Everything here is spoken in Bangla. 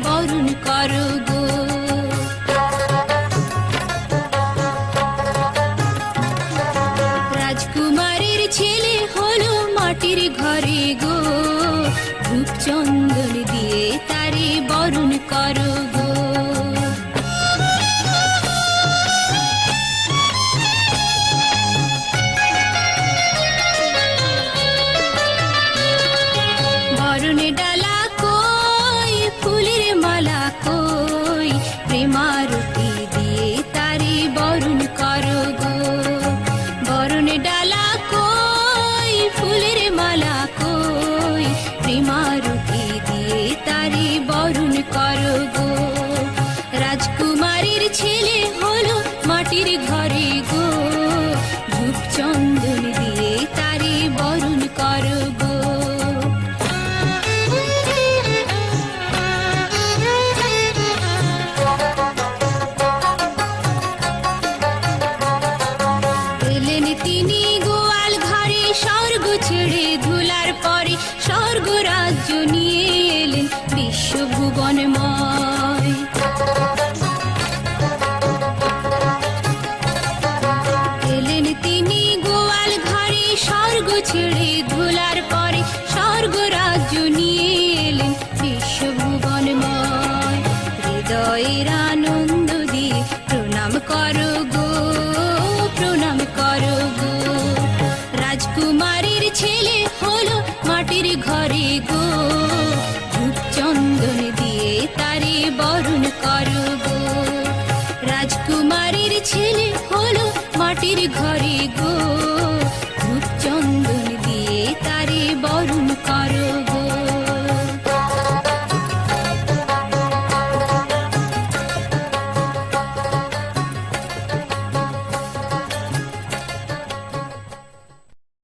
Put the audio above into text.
বরণ করো গো। রাজকুমারের ছেলে হলো মাটির ঘরে গো, ধূপ চন্দন দিয়ে তারে বরণ করো গো। বরণে ডালা কই, ফুলের মালা কই, প্রেমারতি দিয়ে তারে বরণ করো গো। বরণে ডালা কই, ফুলের মালা কই, প্রেমারতি দিয়ে তারে বরণ করো গো। রাজকুমারীর ছেলে হলো মাটির ঘরে গো, ধূপ চন্দন দিয়ে তারে বরণ করো গো। তিনি গোয়াল ঘরে স্বর্গ ছেড়ে ধুলার পরে স্বর্গ রাজ্য নিয়ে এলেন বিশ্বভুবনময়। এলেন তিনি গোয়াল ঘরে স্বর্গ ছেড়ে ধুলার পরে স্বর্গ রাজ্য নিয়ে এলেন বিশ্বভুবনময়। হৃদয়ের আনন্দ দিয়ে প্রণাম করো গো, প্রণাম করো গো। রাজকুমারীর ছেলে হলো মাটির ঘরে গো, ধূপ চন্দন দিয়ে তারে বরণ করো গো। রাজকুমারীর ছেলে হলো মাটির ঘরে গো,